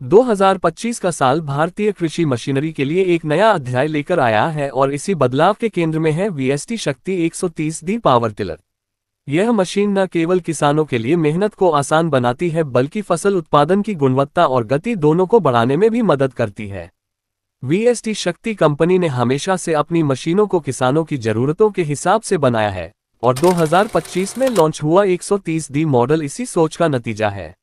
2025 का साल भारतीय कृषि मशीनरी के लिए एक नया अध्याय लेकर आया है और इसी बदलाव के केंद्र में है वीएसटी शक्ति 130D पावर टिलर। यह मशीन न केवल किसानों के लिए मेहनत को आसान बनाती है बल्कि फसल उत्पादन की गुणवत्ता और गति दोनों को बढ़ाने में भी मदद करती है। वीएसटी शक्ति कंपनी ने हमेशा से अपनी मशीनों को किसानों की जरूरतों के हिसाब से बनाया है और 2025 में लॉन्च हुआ 130D मॉडल इसी सोच का नतीजा है।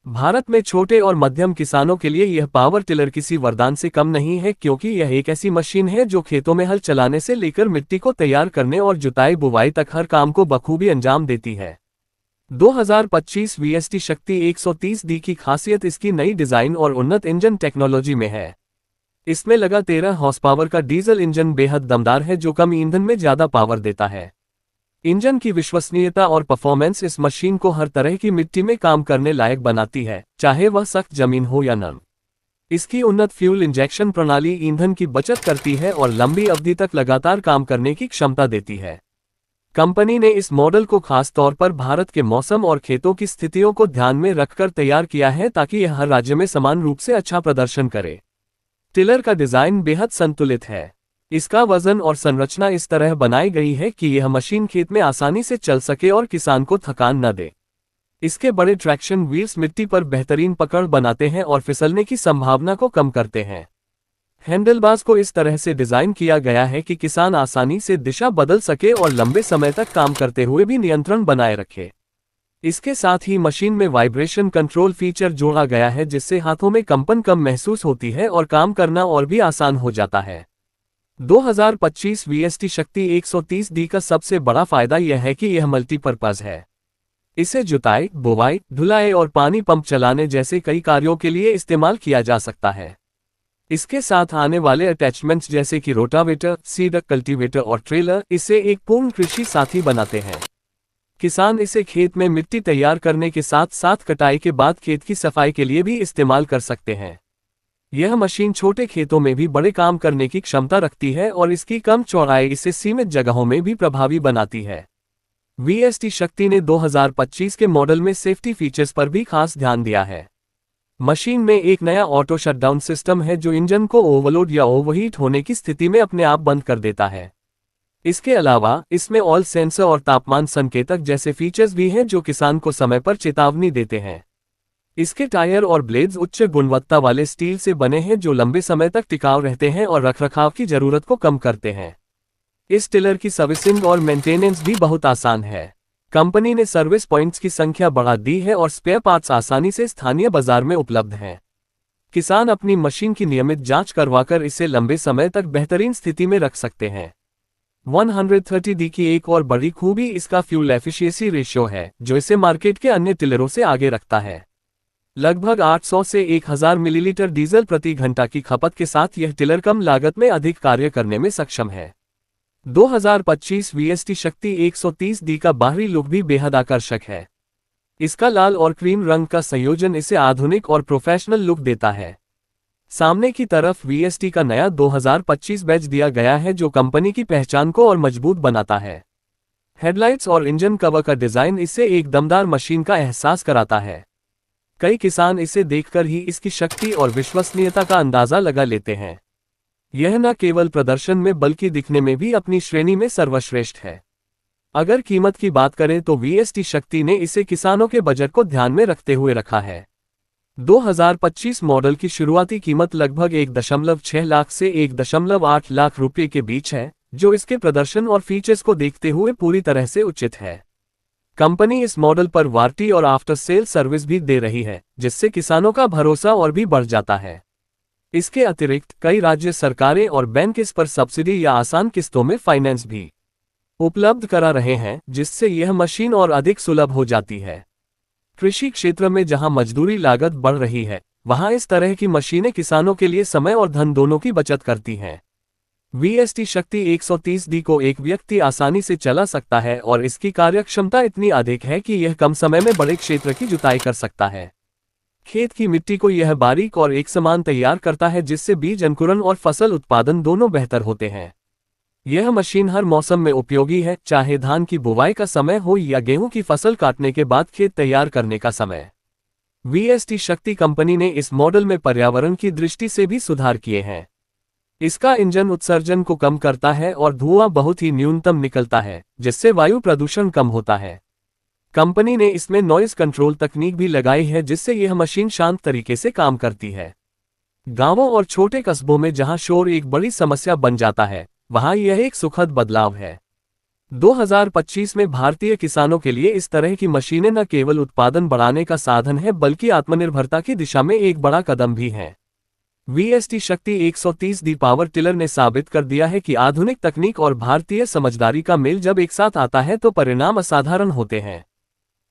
भारत में छोटे और मध्यम किसानों के लिए यह पावर टिलर किसी वरदान से कम नहीं है, क्योंकि यह एक ऐसी मशीन है जो खेतों में हल चलाने से लेकर मिट्टी को तैयार करने और जुताई बुवाई तक हर काम को बखूबी अंजाम देती है। 2025 वीएसटी शक्ति 130D की खासियत इसकी नई डिजाइन और उन्नत इंजन टेक्नोलॉजी में है। इसमें लगा 13 हॉर्स पावर का डीजल इंजन बेहद दमदार है जो कम ईंधन में ज्यादा पावर देता है। इंजन की विश्वसनीयता और परफॉर्मेंस इस मशीन को हर तरह की मिट्टी में काम करने लायक बनाती है, चाहे वह सख्त जमीन हो या नम। इसकी उन्नत फ्यूल इंजेक्शन प्रणाली ईंधन की बचत करती है और लंबी अवधि तक लगातार काम करने की क्षमता देती है। कंपनी ने इस मॉडल को खास तौर पर भारत के मौसम और खेतों की स्थितियों को ध्यान में रखकर तैयार किया है ताकि यह हर राज्य में समान रूप से अच्छा प्रदर्शन करे। टिलर का डिजाइन बेहद संतुलित है। इसका वजन और संरचना इस तरह बनाई गई है कि यह मशीन खेत में आसानी से चल सके और किसान को थकान न दे। इसके बड़े ट्रैक्शन व्हील्स मिट्टी पर बेहतरीन पकड़ बनाते हैं और फिसलने की संभावना को कम करते हैं। हैंडलबार्स को इस तरह से डिजाइन किया गया है कि किसान आसानी से दिशा बदल सके और लंबे समय तक काम करते हुए भी नियंत्रण बनाए रखे। इसके साथ ही मशीन में वाइब्रेशन कंट्रोल फीचर जोड़ा गया है जिससे हाथों में कंपन कम महसूस होती है और काम करना और भी आसान हो जाता है। 2025 वीएसटी शक्ति 130D का सबसे बड़ा फायदा यह है कि यह मल्टीपर्पज है। इसे जुताई, बुवाई, ढुलाई और पानी पंप चलाने जैसे कई कार्यों के लिए इस्तेमाल किया जा सकता है। इसके साथ आने वाले अटैचमेंट्स जैसे कि रोटावेटर, सीडर, कल्टीवेटर और ट्रेलर इसे एक पूर्ण कृषि साथी बनाते हैं। किसान इसे खेत में मिट्टी तैयार करने के साथ साथ कटाई के बाद खेत की सफाई के लिए भी इस्तेमाल कर सकते हैं। यह मशीन छोटे खेतों में भी बड़े काम करने की क्षमता रखती है और इसकी कम चौड़ाई इसे सीमित जगहों में भी प्रभावी बनाती है। वीएसटी शक्ति ने 2025 के मॉडल में सेफ्टी फीचर्स पर भी खास ध्यान दिया है। मशीन में एक नया ऑटो शटडाउन सिस्टम है जो इंजन को ओवरलोड या ओवरहीट होने की स्थिति में अपने आप बंद कर देता है। इसके अलावा इसमें ऑयल सेंसर और तापमान संकेतक जैसे फीचर्स भी हैं जो किसान को समय पर चेतावनी देते हैं। इसके टायर और ब्लेड्स उच्च गुणवत्ता वाले स्टील से बने हैं जो लंबे समय तक टिकाऊ रहते हैं और रखरखाव की जरूरत को कम करते हैं। इस टिलर की सर्विसिंग और मेंटेनेंस भी बहुत आसान है। कंपनी ने सर्विस पॉइंट्स की संख्या बढ़ा दी है और स्पेयर पार्ट्स आसानी से स्थानीय बाजार में उपलब्ध हैं। किसान अपनी मशीन की नियमित जांच करवाकर इसे लंबे समय तक बेहतरीन स्थिति में रख सकते हैं। 130D की एक और बड़ी खूबी इसका फ्यूल एफिशिएंसी रेशियो है जो इसे मार्केट के अन्य टिलरों से आगे रखता है। लगभग 800 से 1000 मिलीलीटर डीजल प्रति घंटा की खपत के साथ यह टिलर कम लागत में अधिक कार्य करने में सक्षम है। 2025 वीएसटी शक्ति 130D का बाहरी लुक भी बेहद आकर्षक है। इसका लाल और क्रीम रंग का संयोजन इसे आधुनिक और प्रोफेशनल लुक देता है। सामने की तरफ वीएसटी का नया 2025 बैज दिया गया है जो कंपनी की पहचान को और मजबूत बनाता है। हेडलाइट्स और इंजन कवर का डिजाइन इसे एक दमदार मशीन का एहसास कराता है। कई किसान इसे देखकर ही इसकी शक्ति और विश्वसनीयता का अंदाजा लगा लेते हैं। यह न केवल प्रदर्शन में बल्कि दिखने में भी अपनी श्रेणी में सर्वश्रेष्ठ है। अगर कीमत की बात करें तो वीएसटी शक्ति ने इसे किसानों के बजट को ध्यान में रखते हुए रखा है। 2025 मॉडल की शुरुआती कीमत लगभग 1.6 लाख से 1.8 लाख रुपये के बीच है, जो इसके प्रदर्शन और फीचर्स को देखते हुए पूरी तरह से उचित है। कंपनी इस मॉडल पर वारंटी और आफ्टर सेल सर्विस भी दे रही है, जिससे किसानों का भरोसा और भी बढ़ जाता है। इसके अतिरिक्त कई राज्य सरकारें और बैंक इस पर सब्सिडी या आसान किस्तों में फाइनेंस भी उपलब्ध करा रहे हैं, जिससे यह मशीन और अधिक सुलभ हो जाती है। कृषि क्षेत्र में जहां मजदूरी लागत बढ़ रही है, वहां इस तरह की मशीनें किसानों के लिए समय और धन दोनों की बचत करती हैं। वीएसटी शक्ति 130D को एक व्यक्ति आसानी से चला सकता है और इसकी कार्यक्षमता इतनी अधिक है कि यह कम समय में बड़े क्षेत्र की जुताई कर सकता है। खेत की मिट्टी को यह बारीक और एक समान तैयार करता है, जिससे बीज अंकुरण और फसल उत्पादन दोनों बेहतर होते हैं। यह मशीन हर मौसम में उपयोगी है, चाहे धान की बुवाई का समय हो या गेहूं की फसल काटने के बाद खेत तैयार करने का समय। VST शक्ति कंपनी ने इस मॉडल में पर्यावरण की दृष्टि से भी सुधार किए हैं। इसका इंजन उत्सर्जन को कम करता है और धुआं बहुत ही न्यूनतम निकलता है, जिससे वायु प्रदूषण कम होता है। कंपनी ने इसमें नॉइज कंट्रोल तकनीक भी लगाई है, जिससे यह मशीन शांत तरीके से काम करती है। गांवों और छोटे कस्बों में जहां शोर एक बड़ी समस्या बन जाता है, वहां यह एक सुखद बदलाव है। 2025 में भारतीय किसानों के लिए इस तरह की मशीनें न केवल उत्पादन बढ़ाने का साधन है, बल्कि आत्मनिर्भरता की दिशा में एक बड़ा कदम भी है। VST शक्ति 130D पावर टिलर ने साबित कर दिया है कि आधुनिक तकनीक और भारतीय समझदारी का मेल जब एक साथ आता है तो परिणाम असाधारण होते हैं।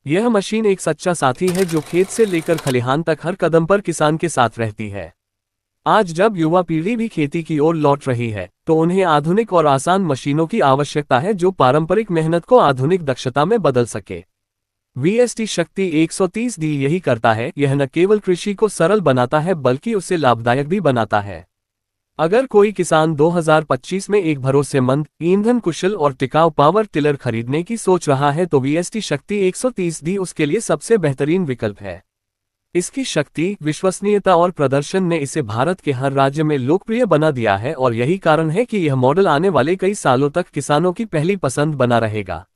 यह मशीन एक सच्चा साथी है जो खेत से लेकर खलिहान तक हर कदम पर किसान के साथ रहती है। आज जब युवा पीढ़ी भी खेती की ओर लौट रही है, तो उन्हें आधुनिक और आसान मशीनों की आवश्यकता है जो पारंपरिक मेहनत को आधुनिक दक्षता में बदल सके। VST शक्ति 130D यही करता है। यह न केवल कृषि को सरल बनाता है, बल्कि उसे लाभदायक भी बनाता है। अगर कोई किसान 2025 में एक भरोसेमंद, ईंधन कुशल और टिकाऊ पावर टिलर खरीदने की सोच रहा है, तो VST शक्ति 130D उसके लिए सबसे बेहतरीन विकल्प है। इसकी शक्ति, विश्वसनीयता और प्रदर्शन ने इसे भारत के हर राज्य में लोकप्रिय बना दिया है और यही कारण है कि यह मॉडल आने वाले कई सालों तक किसानों की पहली पसंद बना रहेगा।